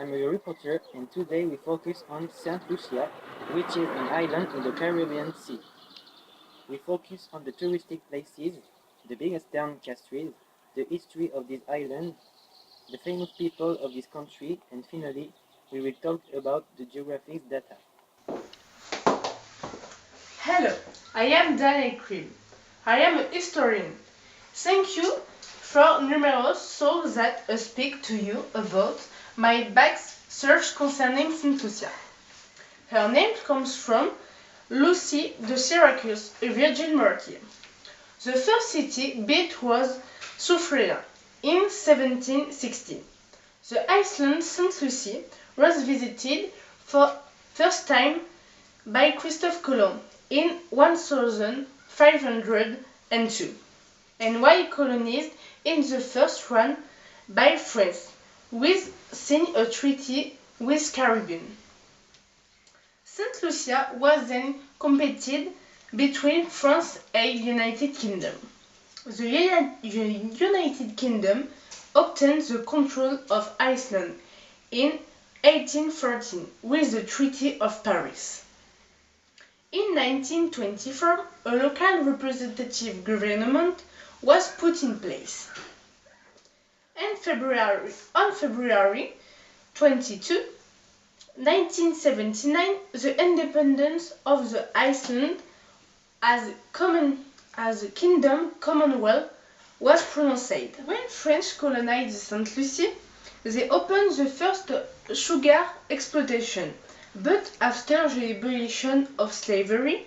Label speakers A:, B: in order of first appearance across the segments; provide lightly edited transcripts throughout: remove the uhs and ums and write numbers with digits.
A: I'm a reporter, and today we focus on Saint Lucia, which is an island in the Caribbean Sea. We focus on the touristic places, the biggest town Castries, the history of this island, the famous people of this country, and finally, we will talk about the geographic data.
B: Hello, I am Daniel Quinn. I am a historian. Thank you for numerous sources that speak to you about my back's search concerning Saint Lucia. Her name comes from Lucy de Syracuse, a Virgin Martyr. The first city built was Soufrière in 1716. The island Saint Lucie was visited for first time by Christophe Colomb in 1502 and was colonized in the first one by France, with signed a treaty with Caribbean. Saint Lucia was then competed between France and United Kingdom. The United Kingdom obtained the control of Iceland in 1813 with the Treaty of Paris. In 1924, a local representative government was put in place. On February 22, 1979, the independence of the Iceland as a kingdom Commonwealth was pronounced. When French colonized Saint Lucie, they opened the first sugar exploitation, but after the abolition of slavery,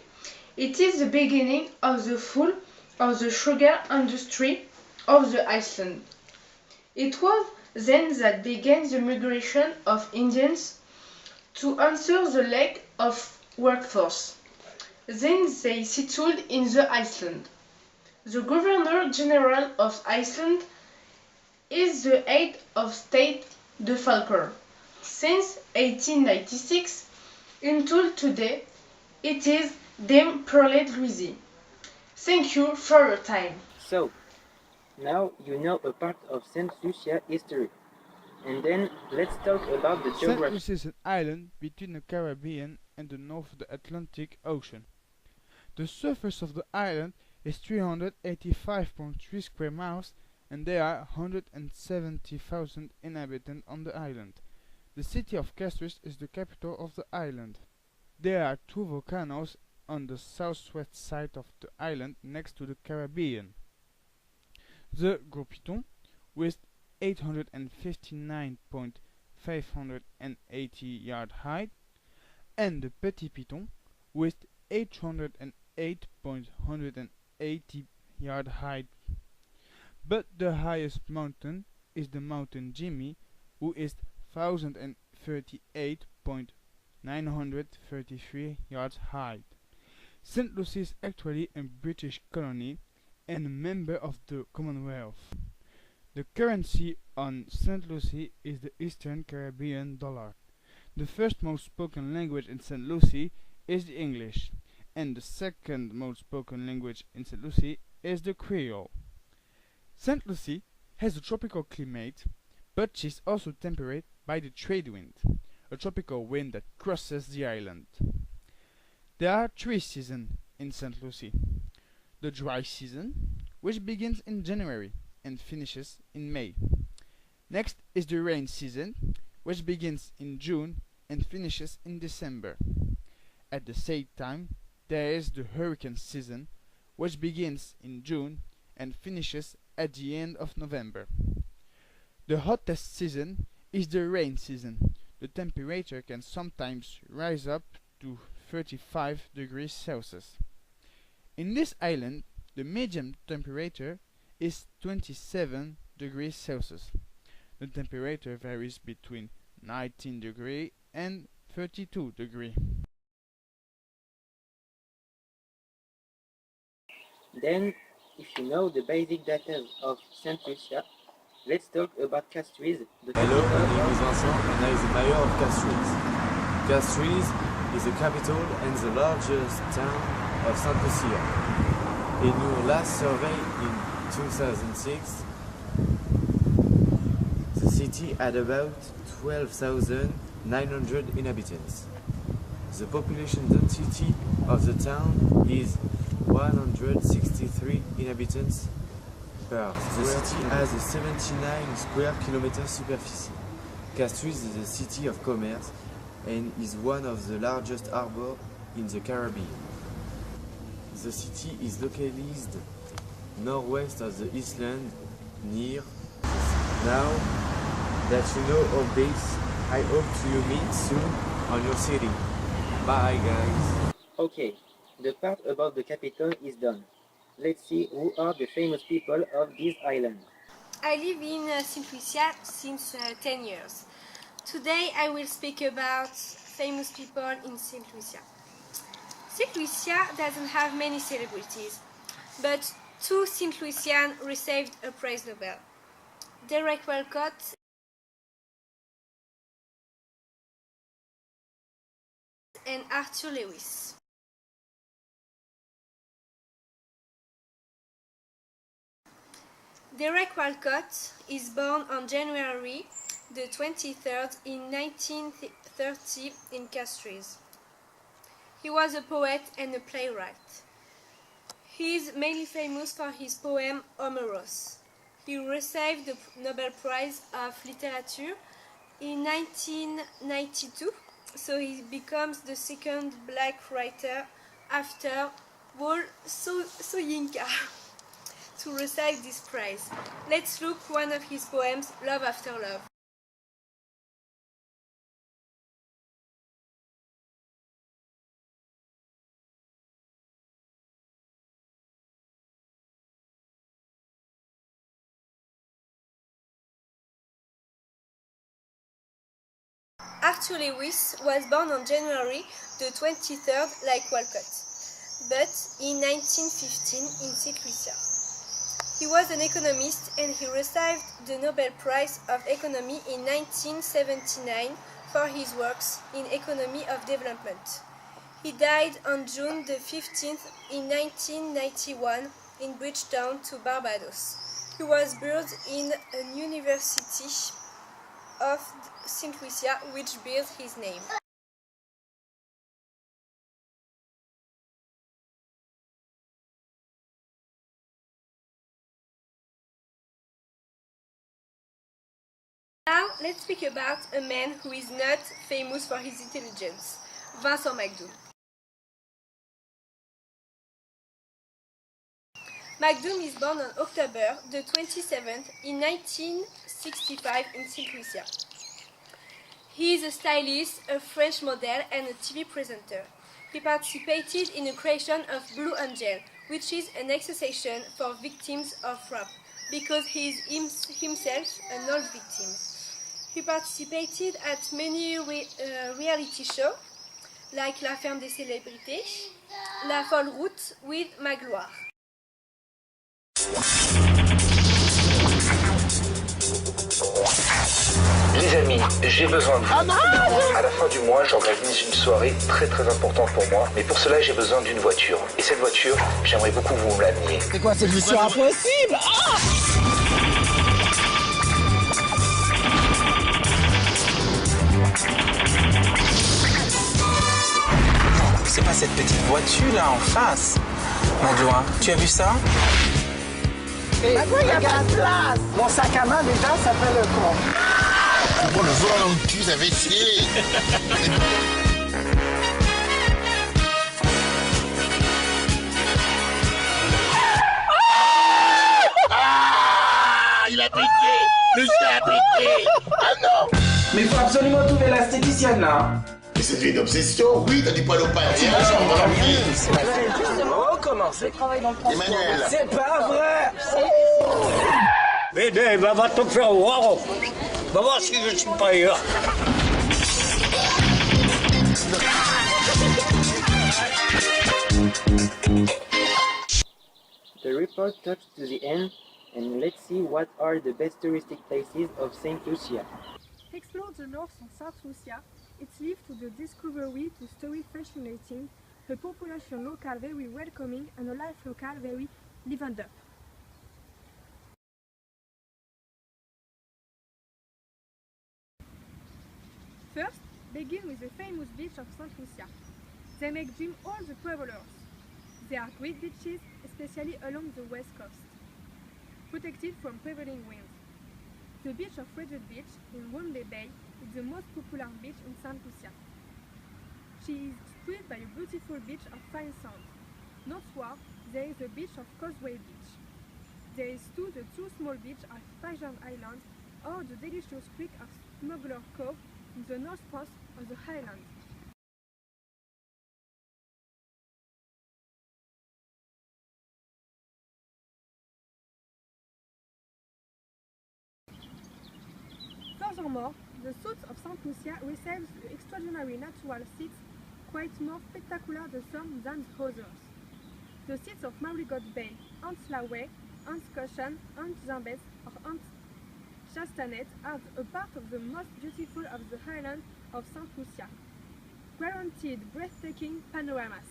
B: it is the beginning of the fall of the sugar industry of the Iceland. It was then that began the migration of Indians to answer the lack of workforce. Then they settled in the Iceland. The Governor-General of Iceland is the head of state de facto. Since 1896 until today, it is Dame Perlet Louise. Thank you for your time.
A: So, now you know a part of Saint Lucia history. And then let's talk about the
C: Saint
A: geography.
C: Lucia is an island between the Caribbean and the North Atlantic Ocean. The surface of the island is 385.3 square miles and there are 170,000 inhabitants on the island. The city of Castries is the capital of the island. There are two volcanoes on the southwest side of the island next to the Caribbean. The Gros Piton, with 859.580 yard height, and the Petit Piton, with 808.180 yard height. But the highest mountain is the Mountain Jimmy, who is 1038.933 yards high. St. Lucie is actually a British colony and a member of the Commonwealth. The currency on St. Lucie is the Eastern Caribbean dollar. The first most spoken language in St. Lucie is the English, and the second most spoken language in St. Lucie is the Creole. St. Lucie has a tropical climate, but she is also temperate by the trade wind, a tropical wind that crosses the island. There are 3 seasons in St. Lucie. The dry season, which begins in January and finishes in May. Next is the rain season, which begins in June and finishes in December. At the same time, there is the hurricane season, which begins in June and finishes at the end of November. The hottest season is the rain season. The temperature can sometimes rise up to 35 degrees Celsius. In this island, the medium temperature is 27 degrees Celsius. The temperature varies between 19 degrees and 32 degrees.
A: Then, if you know the basic data of Saint Lucia, let's talk about Castries, the
D: Hello, my
A: capital
D: name is
A: of
D: Vincent and I am the mayor of Castries. Castries is the capital and the largest town of Saint Lucia. In your last survey in 2006, the city had about 12,900 inhabitants. The population density of the town is 163 inhabitants per The city has a 79 square kilometer superficie. Castries is a city of commerce and is one of the largest harbors in the Caribbean. The city is localized northwest of the island near. Now that you know all this, I hope to you meet soon on your city. Bye guys.
A: Okay, the part about the capital is done. Let's see who are the famous people of this island.
E: I live in St. Lucia since 10 years. Today I will speak about famous people in St. Lucia. St. Lucia doesn't have many celebrities, but two St. Lucians received a Prize Nobel. Derek Walcott and Arthur Lewis. Derek Walcott is born on January the 23rd in 1930 in Castries. He was a poet and a playwright. He is mainly famous for his poem Omeros. He received the Nobel Prize of Literature in 1992, so he becomes the second black writer after Wole Soyinka to receive this prize. Let's look one of his poems, Love After Love. Arthur Lewis was born on January the 23rd like Walcott, but in 1915 in St. Lucia. He was an economist and he received the Nobel Prize of Economy in 1979 for his works in economy of development. He died on June the 15th in 1991 in Bridgetown to Barbados. He was buried in a university of St. Lucia, which bears his name. Now let's speak about a man who is not famous for his intelligence, Vincent McDoom. McDoom is born on October the 27th in 1965 in St. Lucia. He is a stylist, a French model and a TV presenter. He participated in the creation of Blue Angel, which is an association for victims of rape, because he is himself an old victim. He participated at many reality shows, like La Ferme des Célébrités, La Folle Route with Magloire.
F: Les amis, j'ai besoin de vous. À la fin du mois, j'organise une soirée très importante pour moi. Mais pour cela, j'ai besoin d'une voiture. Et cette voiture, j'aimerais beaucoup que vous me l'ameniez.
G: C'est quoi cette mission impossible?
H: C'est pas cette petite voiture là en face. Magloire, tu as vu ça?
G: Hey, quoi, il n'y a pas de place? Mon sac à main déjà, ça fait le con.
I: Pour le volant dans le cul, ça fait chier. Ah, il a piqué. Lucia a piqué. Ah non.
G: Mais il faut absolument trouver l'esthéticienne là.
I: Mais c'est une obsession. Oui, t'as du poil au pas.
G: Oh, comment c'est?
I: Emmanuel.
G: C'est pas vrai.
J: Mais va te faire voir. Va voir si je suis pas ailleurs.
A: The report touched to the end, and let's see what are the best touristic places of St. Lucia.
B: Explore the north of South Lucia. It's live to the discovery to story fascinating, a population local very welcoming and a life local very livened up.
K: begin with the famous beach of St. Lucia. They make dream all the travelers. They are great beaches, especially along the west coast, protected from prevailing winds. The beach of Regent Beach in Wembley Bay is the most popular beach in St. Lucia. She is screened by a beautiful beach of fine sand. Northward, there is the beach of Causeway Beach. There is too the two small beaches of Pageant Island or the delicious creek of Smuggler Cove in the north coast of the island. Furthermore, the south of St. Lucia receives extraordinary natural seats quite more spectacular than the others. The seats of Marigot Bay, Ant Slaway, Ant Cushion, Ant Zambes, or Ant Chastanet are a part of the most beautiful of the island of St. Lucia, guaranteed breathtaking panoramas.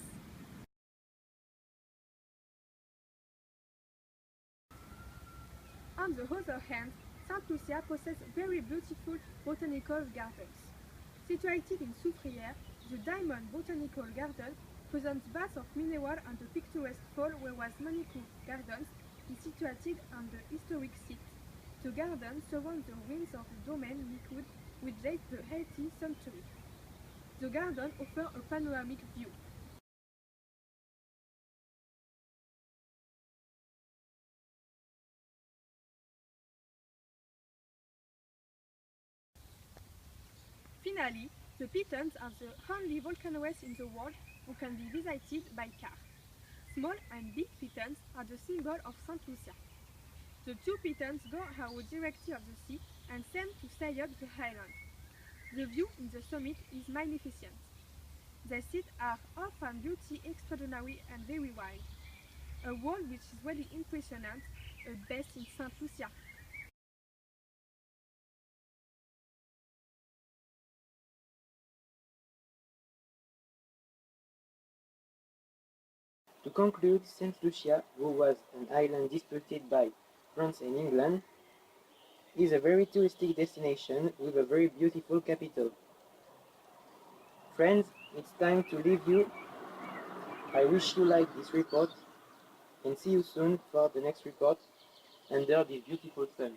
K: On the other hand, St. Lucia possesses very beautiful botanical gardens. Situated in Soufrière, the Diamond Botanical Garden presents baths of mineral and a picturesque fall, whereas Manicourt Gardens is situated on the historic site. The garden surrounds the ruins of the domain Likud, which dates the 18th century. The garden offers a panoramic view. Finally, the Pitons are the only volcanoes in the world who can be visited by car. Small and big Pitons are the symbol of St. Lucia. The two Pitons go out directly of the sea and seem to sail up the island. The view in the summit is magnificent. The seats are of an beauty extraordinary and very wide. A world which is really impressionant, at best in St. Lucia.
A: To conclude, St. Lucia, who was an island disputed by France and England, is a very touristic destination with a very beautiful capital. Friends, it's time to leave you. I wish you like this report and see you soon for the next report under this beautiful sun.